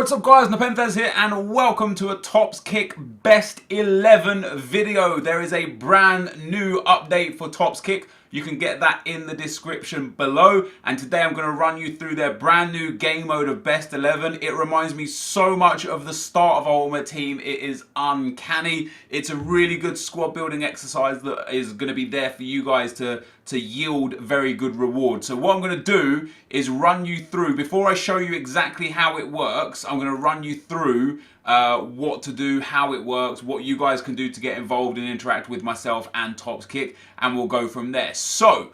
What's up guys, NepentheZ here and welcome to a Tops Kick Best 11 video. There is a brand new update for Tops Kick. You can get that in the description below, and today I'm going to run you through their brand new game mode of Best 11. It reminds me so much of the start of Ultimate Team. It is uncanny. It's a really good squad building exercise that is going to be there for you guys to yield very good reward. So what I'm going to do is run you through, before I show you exactly how it works, I'm going to run you through what to do, how it works, what you guys can do to get involved and interact with myself and Tops Kick, and we'll go from there. So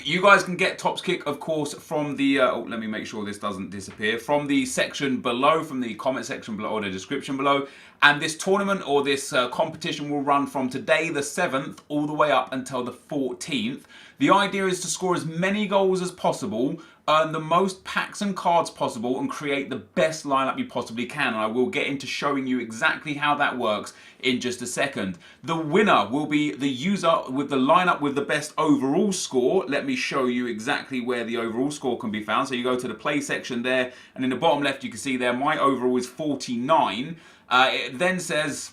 you guys can get Tops Kick, of course, from the let me make sure this doesn't disappear, from the section below, from the comment section below or the description below. And this tournament or this competition will run from today the 7th all the way up until the 14th. The idea is to score as many goals as possible, earn the most packs and cards possible, and create the best lineup you possibly can. And I will get into showing you exactly how that works in just a second. The winner will be the user with the lineup with the best overall score. Let me show you exactly where the overall score can be found. So you go to the play section there, and in the bottom left you can see there my overall is 49. It then says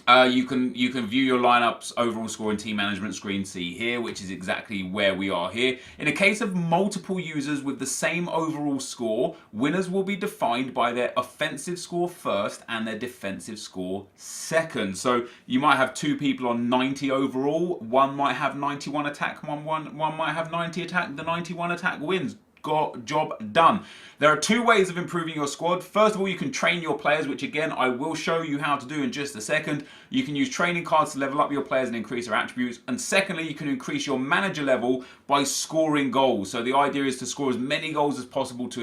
you can view your lineups, overall score, and team management screen C here, which is exactly where we are here. In a case of multiple users with the same overall score, winners will be defined by their offensive score first and their defensive score second. So you might have two people on 90 overall, one might have 91 attack, one might have 90 attack. The 91 attack wins. Job done. There are two ways of improving your squad. First of all, you can train your players, which again I will show you how to do in just a second. You can use training cards to level up your players and increase their attributes. And secondly, you can increase your manager level by scoring goals. So the idea is to score as many goals as possible to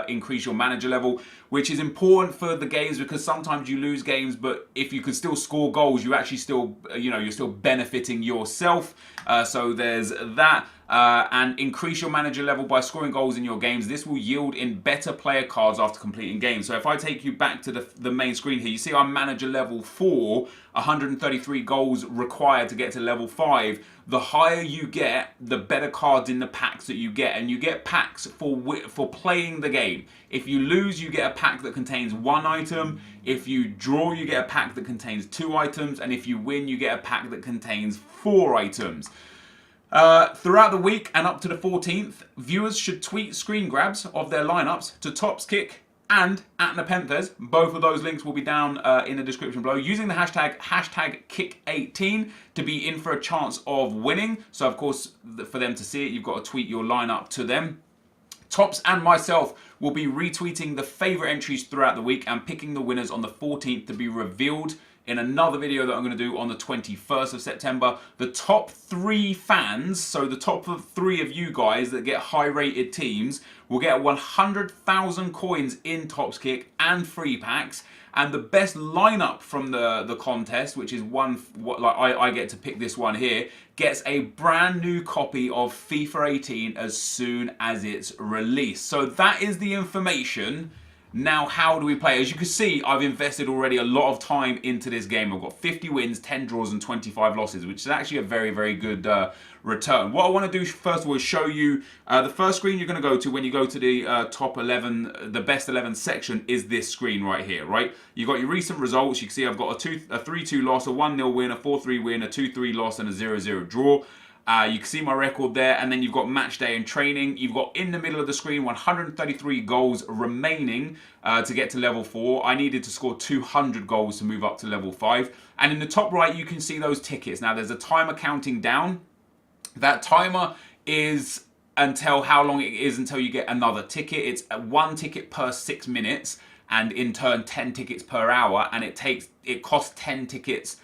increase your manager level, which is important for the games because sometimes you lose games, but if you can still score goals, you actually still, you're still benefiting yourself. So there's that. And increase your manager level by scoring goals in your games. This will yield in better player cards after completing games. So if I take you back to the main screen here, you see I'm manager level 4, 133 goals required to get to level 5. The higher you get, the better cards in the packs that you get. And you get packs for playing the game. If you lose, you get a pack that contains 1 item. If you draw, you get a pack that contains 2 items. And if you win, you get a pack that contains 4 items. Throughout the week and up to the 14th, viewers should tweet screen grabs of their lineups to Tops Kick and at NepentheZ. Both of those links will be down in the description below, using the hashtag #Kick18 to be in for a chance of winning. So of course, for them to see it, you've got to tweet your lineup to them. Tops and myself will be retweeting the favourite entries throughout the week and picking the winners on the 14th to be revealed in another video that I'm going to do on the 21st of September. The top 3 fans, so the top 3 of you guys that get high rated teams, will get 100,000 coins in Tops Kick and free packs. And the best lineup from the contest, which is I get to pick this one here, gets a brand new copy of FIFA 18 as soon as it's released. So that is the information. Now, how do we play? As you can see, I've invested already a lot of time into this game. I've got 50 wins, 10 draws, and 25 losses, which is actually a very, very good return. What I want to do first of all is show you the first screen you're going to go to when you go to the top 11, the best 11 section is this screen right here, right? You've got your recent results. You can see I've got a 3-2 loss, a 1-0 win, a 4-3 win, a 2-3 loss, and a 0-0 draw. You can see my record there, and then you've got match day and training. You've got in the middle of the screen 133 goals remaining to get to level 4. I needed to score 200 goals to move up to level 5. And in the top right, you can see those tickets. Now, there's a timer counting down. That timer is until how long it is until you get another ticket. It's 1 ticket per 6 minutes, and in turn 10 tickets per hour, and it costs 10 tickets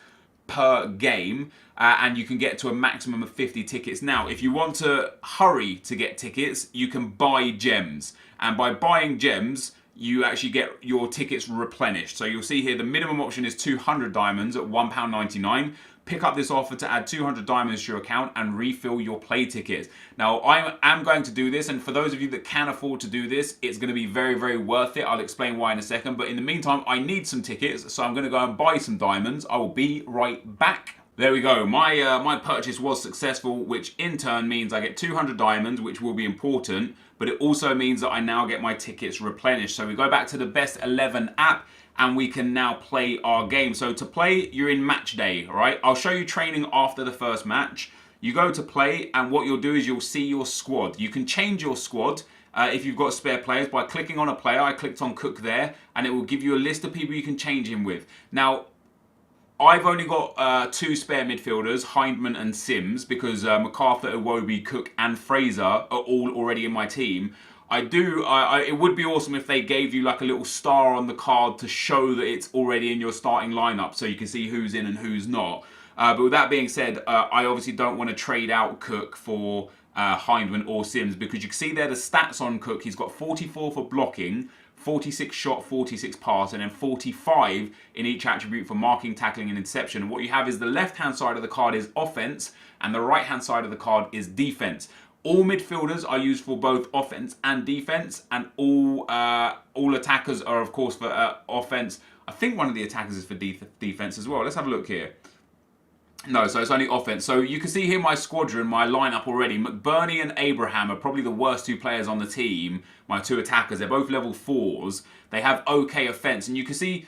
per game, and you can get to a maximum of 50 tickets. Now, if you want to hurry to get tickets, you can buy gems, and by buying gems, you actually get your tickets replenished. So you'll see here the minimum option is 200 diamonds at £1.99. Pick up this offer to add 200 diamonds to your account and refill your play tickets. Now, I am going to do this, and for those of you that can afford to do this, it's going to be very, very worth it. I'll explain why in a second, but in the meantime, I need some tickets, so I'm going to go and buy some diamonds. I will be right back. There we go. My purchase was successful, which in turn means I get 200 diamonds, which will be important, but it also means that I now get my tickets replenished. So we go back to the Best 11 app and we can now play our game. So to play, you're in match day, all right? I'll show you training after the first match. You go to play, and what you'll do is you'll see your squad. You can change your squad if you've got spare players by clicking on a player. I clicked on Cook there, and it will give you a list of people you can change him with. Now, I've only got 2 spare midfielders, Hindman and Sims, because MacArthur, Iwobi, Cook and Fraser are all already in my team. It would be awesome if they gave you like a little star on the card to show that it's already in your starting lineup so you can see who's in and who's not. But with that being said, I obviously don't want to trade out Cook for Hindman or Sims, because you can see there the stats on Cook. He's got 44 for blocking, 46 shot, 46 pass, and then 45 in each attribute for marking, tackling, and interception. And what you have is the left-hand side of the card is offense, and the right-hand side of the card is defense. All midfielders are used for both offense and defense, and all attackers are, of course, for offense. I think one of the attackers is for defense as well. Let's have a look here. No, so it's only offense. So you can see here my squadron, my lineup already. McBurney and Abraham are probably the worst 2 players on the team. My 2 attackers, they're both level 4s. They have okay offense. And you can see,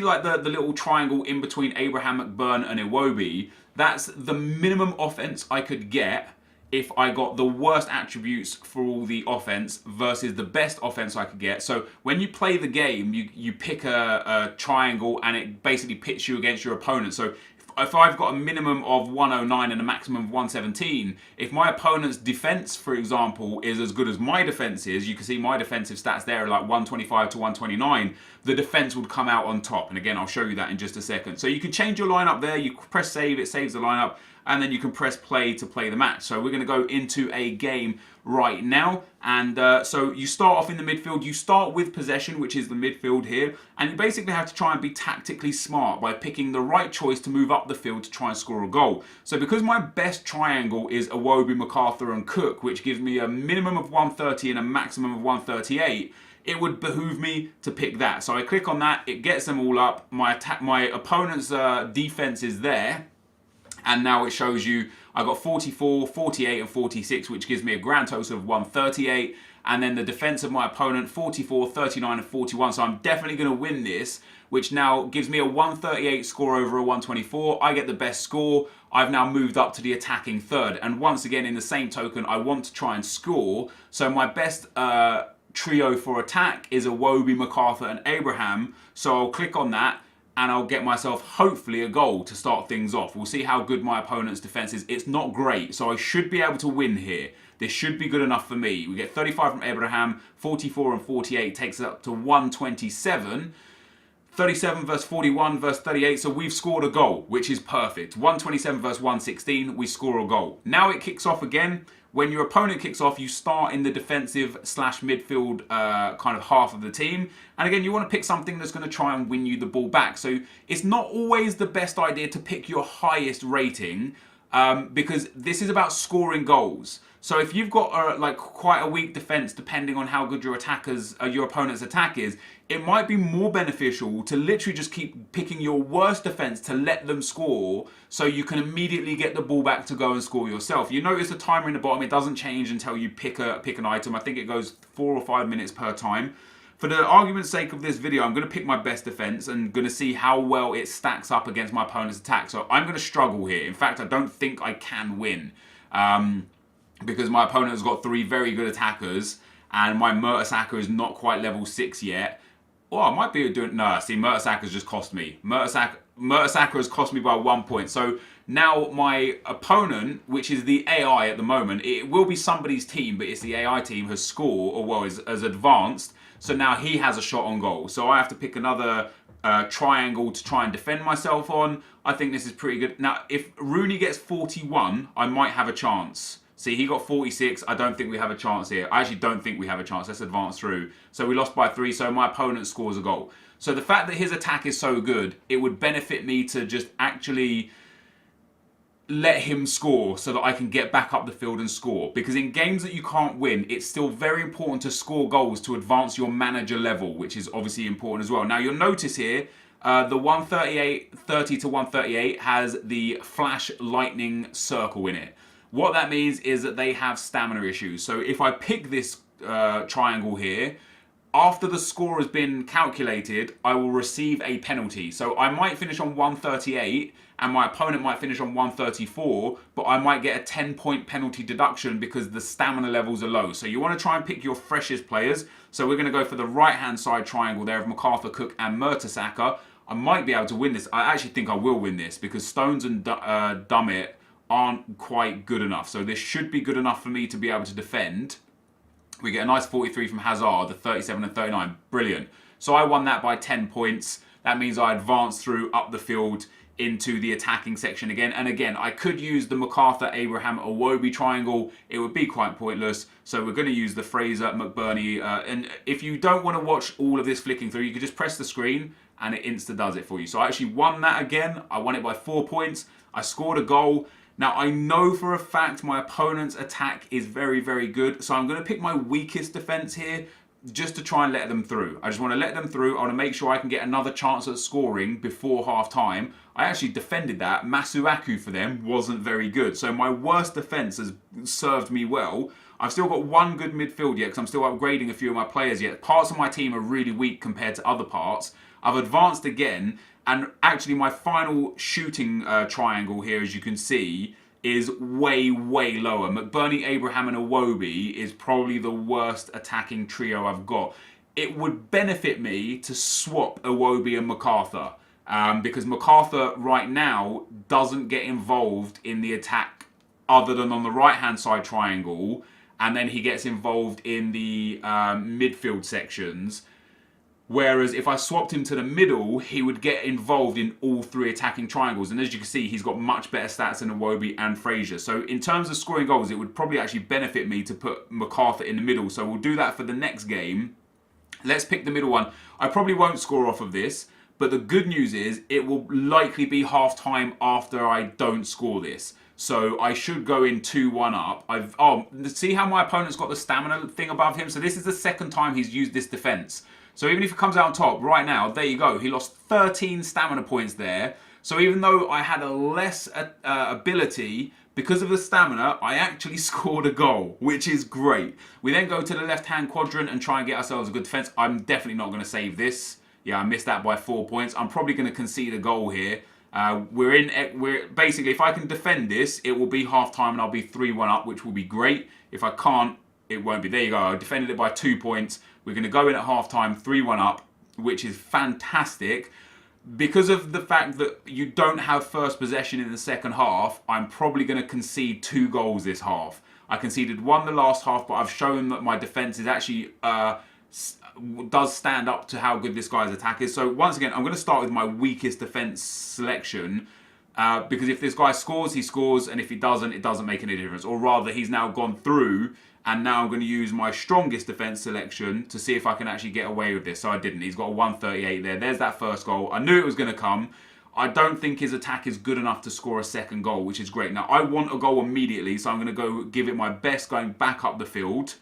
like the little triangle in between Abraham, McBurn and Iwobi. That's the minimum offense I could get if I got the worst attributes for all the offense versus the best offense I could get. So when you play the game, you pick a triangle and it basically pits you against your opponent. So if I've got a minimum of 109 and a maximum of 117, if my opponent's defense, for example, is as good as my defense is, you can see my defensive stats there are like 125 to 129, the defense would come out on top. And again, I'll show you that in just a second. So you can change your lineup there, you press save, it saves the lineup, and then you can press play to play the match. So we're going to go into a game right now. And so you start off in the midfield. You start with possession, which is the midfield here. And you basically have to try and be tactically smart by picking the right choice to move up the field to try and score a goal. So because my best triangle is Iwobi, MacArthur and Cook, which gives me a minimum of 130 and a maximum of 138, it would behoove me to pick that. So I click on that. It gets them all up. My opponent's defense is there. And now it shows you I got 44, 48 and 46, which gives me a grand total of 138. And then the defense of my opponent, 44, 39 and 41. So I'm definitely going to win this, which now gives me a 138 score over a 124. I get the best score. I've now moved up to the attacking third. And once again, in the same token, I want to try and score. So my best trio for attack is Iwobi, MacArthur and Abraham. So I'll click on that, and I'll get myself, hopefully, a goal to start things off. We'll see how good my opponent's defense is. It's not great, so I should be able to win here. This should be good enough for me. We get 35 from Abraham, 44 and 48 takes it up to 127. 37 versus 41 versus 38, so we've scored a goal, which is perfect. 127 versus 116, we score a goal. Now it kicks off again. When your opponent kicks off, you start in the defensive / midfield kind of half of the team. And again, you want to pick something that's going to try and win you the ball back. So it's not always the best idea to pick your highest rating because this is about scoring goals. So if you've got like quite a weak defense, depending on how good your opponent's attack is, it might be more beneficial to literally just keep picking your worst defense to let them score, so you can immediately get the ball back to go and score yourself. You notice the timer in the bottom; it doesn't change until you pick an item. I think it goes 4 or 5 minutes per time. For the argument's sake of this video, I'm going to pick my best defense and going to see how well it stacks up against my opponent's attack. So I'm going to struggle here. In fact, I don't think I can win. Because my opponent has got 3 very good attackers, and my Mertesacker is not quite level 6 yet. Oh, I might be doing... No, see, Mertesacker's just cost me. Mertesacker has cost me by 1 point. So now my opponent, which is the AI at the moment, it will be somebody's team, but it's the AI team, has scored, or well, has advanced. So now he has a shot on goal. So I have to pick another triangle to try and defend myself on. I think this is pretty good. Now, if Rooney gets 41, I might have a chance. See, he got 46. I don't think we have a chance here. I actually don't think we have a chance. Let's advance through. So we lost by 3, so my opponent scores a goal. So the fact that his attack is so good, it would benefit me to just actually let him score so that I can get back up the field and score. Because in games that you can't win, it's still very important to score goals to advance your manager level, which is obviously important as well. Now you'll notice here, the 30 to 138 has the flash lightning circle in it. What that means is that they have stamina issues. So if I pick this triangle here, after the score has been calculated, I will receive a penalty. So I might finish on 138 and my opponent might finish on 134, but I might get a 10-point penalty deduction because the stamina levels are low. So you want to try and pick your freshest players. So we're going to go for the right-hand side triangle there of MacArthur, Cook and Mertesacker. I might be able to win this. I actually think I will win this because Stones and Dummett aren't quite good enough. So this should be good enough for me to be able to defend. We get a nice 43 from Hazard, the 37 and 39. Brilliant. So I won that by 10 points. That means I advanced through up the field into the attacking section again. And again, I could use the MacArthur, Abraham, Iwobi triangle. It would be quite pointless. So we're going to use the Fraser, McBurney. And if you don't want to watch all of this flicking through, you can just press the screen and it insta does it for you. So I actually won that again. I won it by 4 points. I scored a goal. Now, I know for a fact my opponent's attack is very, very good. So I'm going to pick my weakest defense here just to try and let them through. I just want to let them through. I want to make sure I can get another chance at scoring before half time. I actually defended that. Masuaku for them wasn't very good. So my worst defense has served me well. I've still got one good midfield yet because I'm still upgrading a few of my players yet. Parts of my team are really weak compared to other parts. I've advanced again. And actually my final shooting triangle here, as you can see, is way, way lower. McBurney, Abraham and Iwobi is probably the worst attacking trio I've got. It would benefit me to swap Iwobi and MacArthur. Because MacArthur right now doesn't get involved in the attack other than on the right-hand side triangle. And then he gets involved in the midfield sections. Whereas if I swapped him to the middle, he would get involved in all three attacking triangles. And as you can see, he's got much better stats than Iwobi and Fraser. So in terms of scoring goals, it would probably actually benefit me to put MacArthur in the middle. So we'll do that for the next game. Let's pick the middle one. I probably won't score off of this. But the good news is it will likely be half time after I don't score this. So I should go in 2-1 up. See how my opponent's got the stamina thing above him? So this is the second time he's used this defense. So even if he comes out on top right now, there you go. He lost 13 stamina points there. So even though I had a less ability, because of the stamina, I actually scored a goal, which is great. We then go to the left-hand quadrant and try and get ourselves a good defense. I'm definitely not going to save this. Yeah, I missed that by 4 points. I'm probably going to concede a goal here. We're basically, if I can defend this, it will be half-time and I'll be 3-1 up, which will be great. If I can't, it won't be. There you go. I defended it by 2 points. We're going to go in at half-time, 3-1 up, which is fantastic. Because of the fact that you don't have first possession in the second half, I'm probably going to concede 2 goals this half. I conceded 1 the last half, but I've shown that my defence is actually does stand up to how good this guy's attack is. So once again, I'm going to start with my weakest defence selection. Because if this guy scores, he scores, and if he doesn't, it doesn't make any difference. Or rather, he's now gone through, and now I'm going to use my strongest defence selection to see if I can actually get away with this. So I didn't. He's got a 138 there. There's that first goal. I knew it was going to come. I don't think his attack is good enough to score a second goal, which is great. Now, I want a goal immediately, so I'm going to go give it my best going back up the field.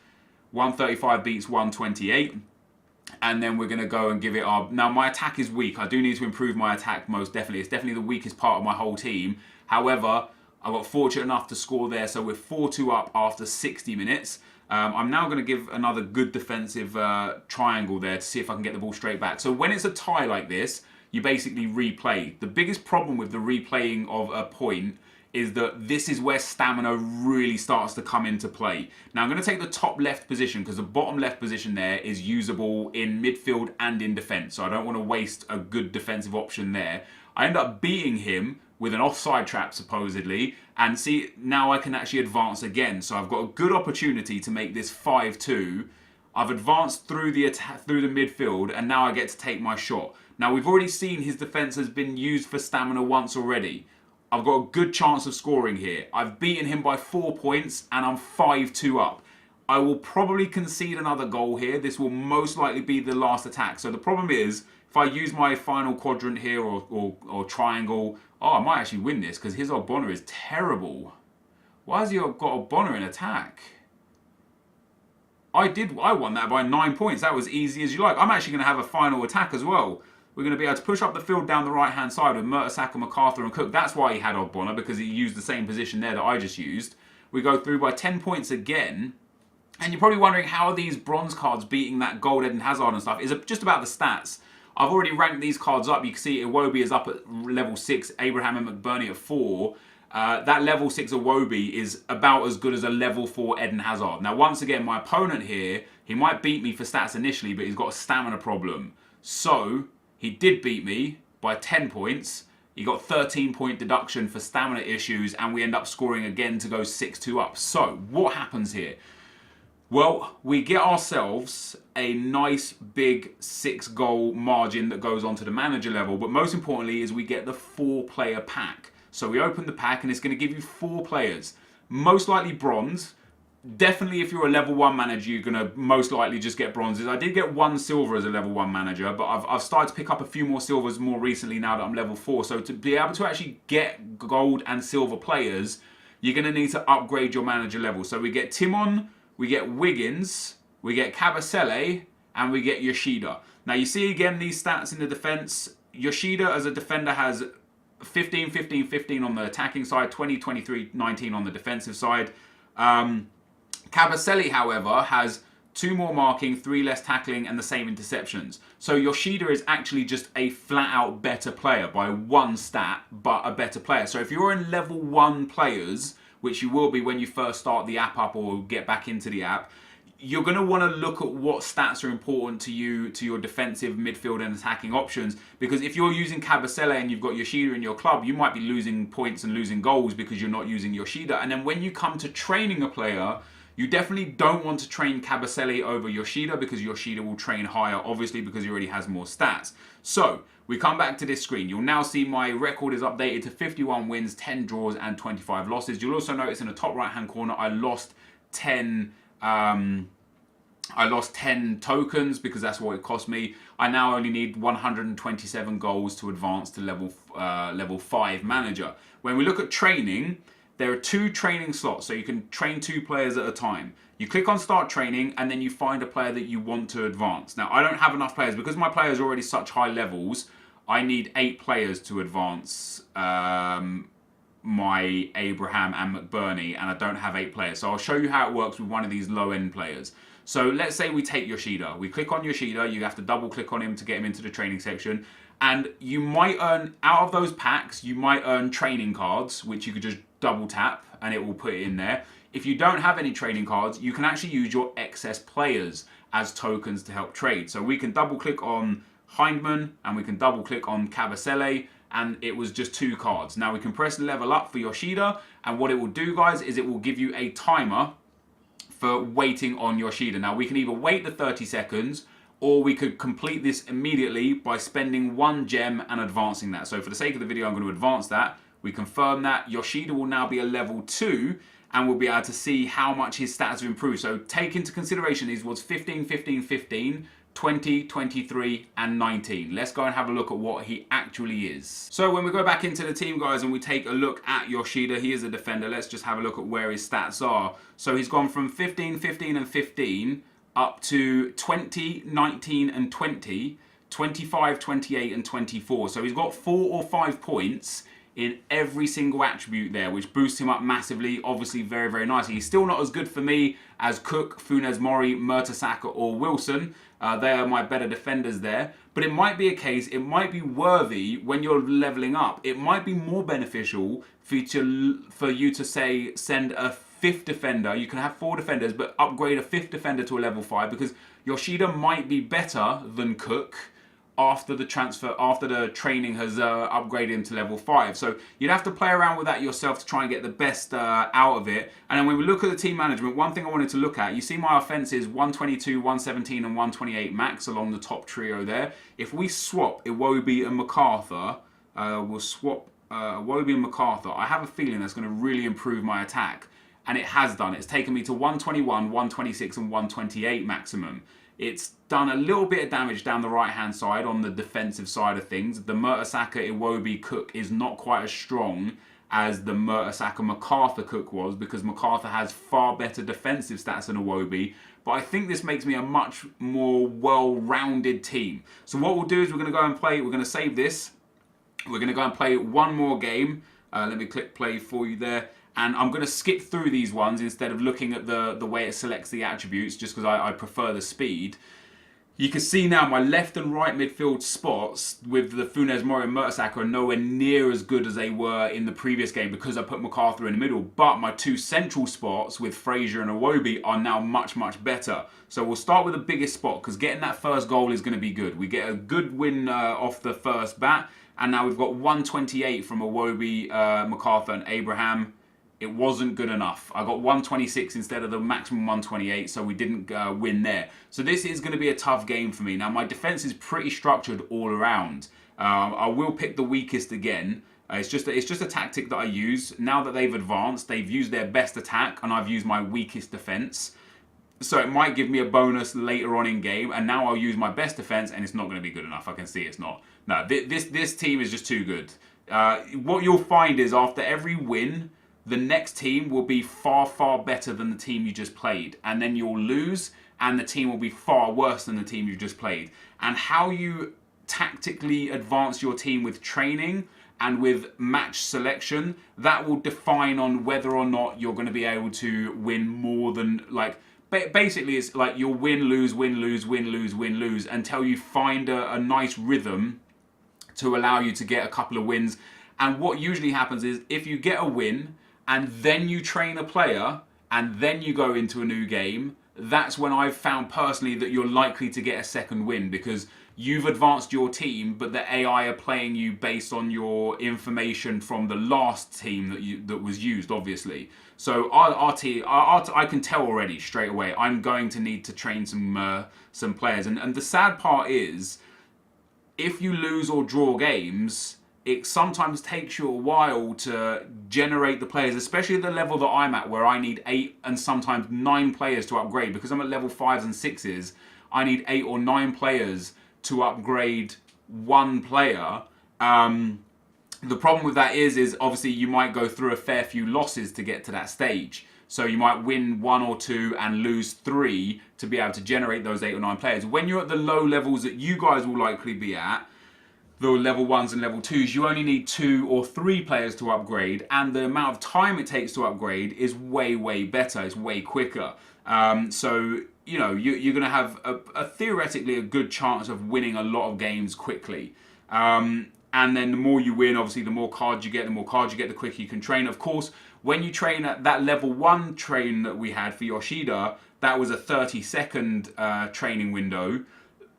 135 beats 128. And then we're going to go and give it our... Now, my attack is weak. I do need to improve my attack, most definitely. It's definitely the weakest part of my whole team. However, I got fortunate enough to score there, so we're 4-2 up after 60 minutes. I'm now going to give another good defensive triangle there to see if I can get the ball straight back. So when it's a tie like this, you basically replay. The biggest problem with the replaying of a point is that this is where stamina really starts to come into play. Now I'm going to take the top left position because the bottom left position there is usable in midfield and in defence. So I don't want to waste a good defensive option there. I end up beating him with an offside trap supposedly, and see, now I can actually advance again. So I've got a good opportunity to make this 5-2. I've advanced through the midfield, and now I get to take my shot. Now we've already seen his defence has been used for stamina once already. I've got a good chance of scoring here. I've beaten him by 4 points and I'm 5-2 up. I will probably concede another goal here. This will most likely be the last attack. So the problem is, if I use my final quadrant here or triangle, oh, I might actually win this because his Ogbonna is terrible. Why has he got Ogbonna in attack? I won that by 9 points. That was easy as you like. I'm actually going to have a final attack as well. We're going to be able to push up the field down the right-hand side with Mertesacker, MacArthur and Cook. That's why he had Ogbonna, because he used the same position there that I just used. We go through by 10 points again. And you're probably wondering, how are these bronze cards beating that gold Eden Hazard and stuff? It's just about the stats. I've already ranked these cards up. You can see Iwobi is up at level 6, Abraham and McBurney at 4. That level 6 Iwobi is about as good as a level 4 Eden Hazard. Now, once again, my opponent here, he might beat me for stats initially, but he's got a stamina problem. So, he did beat me by 10 points. He got 13-point deduction for stamina issues, and we end up scoring again to go 6-2 up. So, what happens here? Well, we get ourselves a nice big 6-goal margin that goes on to the manager level, but most importantly is we get the 4-player pack. So we open the pack and it's going to give you 4 players. Most likely bronze. Definitely if you're a level 1 manager, you're going to most likely just get bronzes. I did get 1 silver as a level 1 manager, but I've started to pick up a few more silvers more recently now that I'm level 4. So to be able to actually get gold and silver players, you're going to need to upgrade your manager level. So we get Timon, we get Wiggins, we get Kabasele, and we get Yoshida. Now you see again these stats in the defense. Yoshida as a defender has 15, 15, 15 on the attacking side, 20, 23, 19 on the defensive side. Kabasele, however, has 2 more marking, 3 less tackling, and the same interceptions. So Yoshida is actually just a flat-out better player by 1 stat, but a better player. So if you're in level 1 players, which you will be when you first start the app up or get back into the app, you're going to want to look at what stats are important to you, to your defensive, midfield and attacking options. Because if you're using Kabasele and you've got Yoshida in your club, you might be losing points and losing goals because you're not using Yoshida. And then when you come to training a player, you definitely don't want to train Kabasele over Yoshida because Yoshida will train higher, obviously, because he already has more stats. So, we come back to this screen. You'll now see my record is updated to 51 wins, 10 draws, and 25 losses. You'll also notice in the top right-hand corner, I lost 10 tokens because that's what it cost me. I now only need 127 goals to advance to level 5 manager. When we look at training, there are 2 training slots, so you can train 2 players at a time. You click on start training and then you find a player that you want to advance. Now, I don't have enough players because my players are already such high levels. I need 8 players to advance my Abraham and McBurney, and I don't have 8 players. So I'll show you how it works with one of these low-end players. So let's say we take Yoshida. We click on Yoshida. You have to double click on him to get him into the training section. And you might earn, out of those packs, you might earn training cards, which you could just double tap and it will put it in there. If you don't have any training cards, you can actually use your excess players as tokens to help trade. So we can double click on Hindman and we can double click on Kabasele, and it was just 2 cards. Now we can press level up for Yoshida, and what it will do, guys, is it will give you a timer for waiting on Yoshida. Now we can either wait the 30 seconds or we could complete this immediately by spending 1 gem and advancing that. So for the sake of the video, I'm going to advance that. We confirm that Yoshida will now be a level 2 and we'll be able to see how much his stats have improved. So take into consideration these was 15, 15, 15, 20, 23 and 19. Let's go and have a look at what he actually is. So when we go back into the team, guys, and we take a look at Yoshida, he is a defender. Let's just have a look at where his stats are. So he's gone from 15, 15 and 15 up to 20, 19 and 20, 25, 28 and 24. So he's got 4 or 5 points in every single attribute there, which boosts him up massively. Obviously very, very nicely. He's still not as good for me as Cook, Funes Mori, Mertesacker or Wilson. They are my better defenders there. But it might be a case, it might be worthy when you're leveling up. It might be more beneficial for you to say, send a 5th defender. You can have 4 defenders, but upgrade a 5th defender to a level 5 because Yoshida might be better than Cook after the transfer, after the training has upgraded him to level 5. So you'd have to play around with that yourself to try and get the best out of it. And then when we look at the team management, one thing I wanted to look at, you see my offense is 122, 117 and 128 max along the top trio there. If we swap Iwobi and MacArthur, we'll swap Iwobi and MacArthur, I have a feeling that's going to really improve my attack. and it has done. It's taken me to 121, 126 and 128 maximum. It's done a little bit of damage down the right-hand side on the defensive side of things. The Mertesacker Iwobi Cook is not quite as strong as the Mertesacker MacArthur Cook was, because MacArthur has far better defensive stats than Iwobi. But I think this makes me a much more well-rounded team. So what we'll do is we're going to go and play, we're going to save this. We're going to go and play one more game. Let me click play for you there. And I'm going to skip through these ones instead of looking at the way it selects the attributes, just because I prefer the speed. You can see now my left and right midfield spots with the Funes Mori and Mertesacker are nowhere near as good as they were in the previous game because I put MacArthur in the middle. But my two central spots with Fraser and Iwobi are now much, much better. So we'll start with the biggest spot, because getting that first goal is going to be good. We get a good win off the first bat. And now we've got 128 from Iwobi, MacArthur and Abraham. It wasn't good enough. I got 126 instead of the maximum 128, so we didn't win there. So this is going to be a tough game for me. Now, my defense is pretty structured all around. I will pick the weakest again. It's just a tactic that I use. Now that they've advanced, they've used their best attack, and I've used my weakest defense. So it might give me a bonus later on in game, and now I'll use my best defense, and it's not going to be good enough. I can see it's not. No, this team is just too good. What you'll find is after every win, the next team will be far, far better than the team you just played. And then you'll lose, and the team will be far worse than the team you just played. And how you tactically advance your team with training and with match selection, that will define on whether or not you're going to be able to win more than, like, basically it's like you'll win, lose, win, lose, win, lose, win, lose, until you find a nice rhythm to allow you to get a couple of wins. And what usually happens is if you get a win, and then you train a player, and then you go into a new game, that's when I've found personally that you're likely to get a second win, because you've advanced your team, but the AI are playing you based on your information from the last team that was used, obviously. So I can tell already straight away, I'm going to need to train some players. And the sad part is, if you lose or draw games, it sometimes takes you a while to generate the players, especially at the level that I'm at, where I need 8 and sometimes 9 players to upgrade. Because I'm at level 5s and 6s, I need 8 or 9 players to upgrade one player. The problem with that is obviously you might go through a fair few losses to get to that stage. So you might win 1 or 2 and lose 3 to be able to generate those 8 or 9 players. When you're at the low levels that you guys will likely be at, the level 1s and level 2s, you only need 2 or 3 players to upgrade, and the amount of time it takes to upgrade is way, way better. It's way quicker. So, you know, you're going to have theoretically a good chance of winning a lot of games quickly. And then the more you win, obviously, the more cards you get, the quicker you can train. Of course, when you train at that level 1 train that we had for Yoshida, that was a 30-second training window.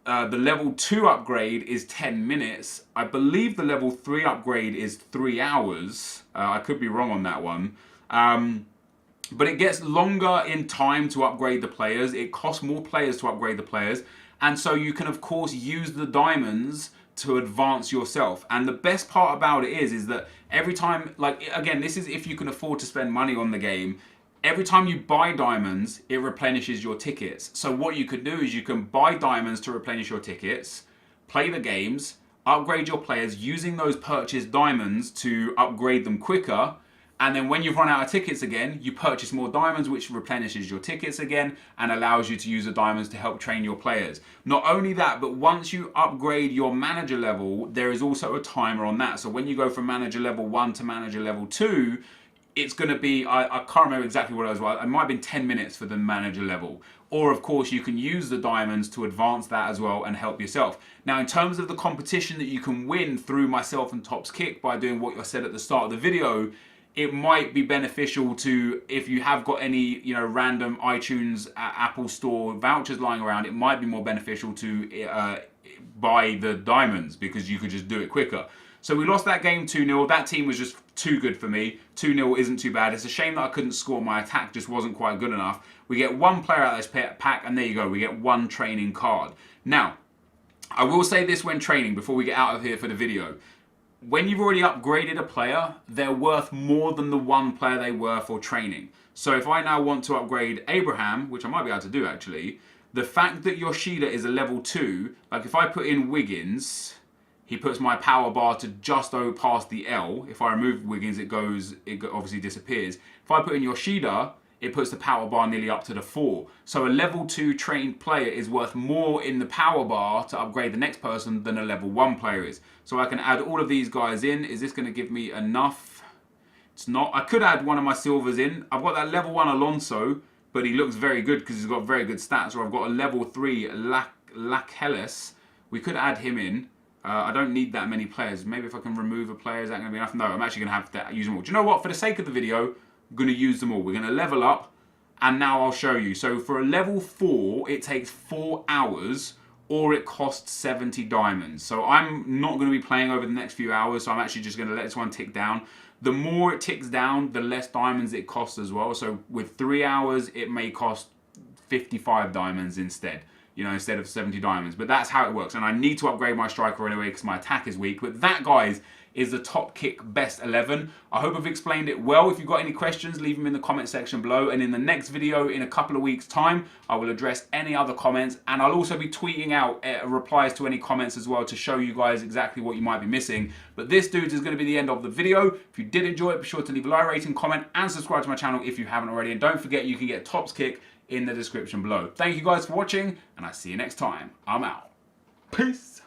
The level 2 upgrade is 10 minutes. I believe the level 3 upgrade is 3 hours. I could be wrong on that one. But it gets longer in time to upgrade the players. It costs more players to upgrade the players. And so you can, of course, use the diamonds to advance yourself. And the best part about it is that every time, like, again, this is if you can afford to spend money on the game. Every time you buy diamonds, it replenishes your tickets. So what you could do is you can buy diamonds to replenish your tickets, play the games, upgrade your players using those purchased diamonds to upgrade them quicker. And then when you've run out of tickets again, you purchase more diamonds, which replenishes your tickets again and allows you to use the diamonds to help train your players. Not only that, but once you upgrade your manager level, there is also a timer on that. So when you go from manager level 1 to manager level 2, it's going to be, I can't remember exactly what it was, it might have been 10 minutes for the manager level. Or of course you can use the diamonds to advance that as well and help yourself. Now in terms of the competition that you can win through myself and Tops Kick by doing what I said at the start of the video, it might be beneficial to, if you have got any, you know, random iTunes, Apple Store vouchers lying around, it might be more beneficial to buy the diamonds because you could just do it quicker. So we lost that game 2-0. That team was just too good for me. 2-0 isn't too bad. It's a shame that I couldn't score. My attack just wasn't quite good enough. We get 1 player out of this pack, and there you go. We get 1 training card. Now, I will say this when training, before we get out of here for the video. When you've already upgraded a player, they're worth more than the 1 player they were for training. So if I now want to upgrade Abraham, which I might be able to do actually, the fact that Yoshida is a level 2, like if I put in Wiggins, he puts my power bar to just past the L. If I remove Wiggins, it obviously disappears. If I put in Yoshida, it puts the power bar nearly up to the 4. So a level 2 trained player is worth more in the power bar to upgrade the next person than a level 1 player is. So I can add all of these guys in. Is this going to give me enough? It's not. I could add one of my silvers in. I've got that level 1 Alonso, but he looks very good because he's got very good stats. Or I've got a level 3 Lachelis. We could add him in. I don't need that many players. Maybe if I can remove a player, is that going to be enough? No, I'm actually going to have to use them all. Do you know what? For the sake of the video, I'm going to use them all. We're going to level up, and now I'll show you. So for a level 4, it takes 4 hours, or it costs 70 diamonds. So I'm not going to be playing over the next few hours, so I'm actually just going to let this one tick down. The more it ticks down, the less diamonds it costs as well. So with 3 hours, it may cost 55 diamonds instead. You know, instead of 70 diamonds. But that's how it works. And I need to upgrade my striker anyway because my attack is weak. But that, guys, is the Top Kick Best 11. I hope I've explained it well. If you've got any questions, leave them in the comment section below. And in the next video, in a couple of weeks' time, I will address any other comments. And I'll also be tweeting out replies to any comments as well to show you guys exactly what you might be missing. But this, dudes, is going to be the end of the video. If you did enjoy it, be sure to leave a like, rating, comment, and subscribe to my channel if you haven't already. And don't forget, you can get Top's Kick in the description below. Thank you guys for watching, and I'll see you next time. I'm out. Peace.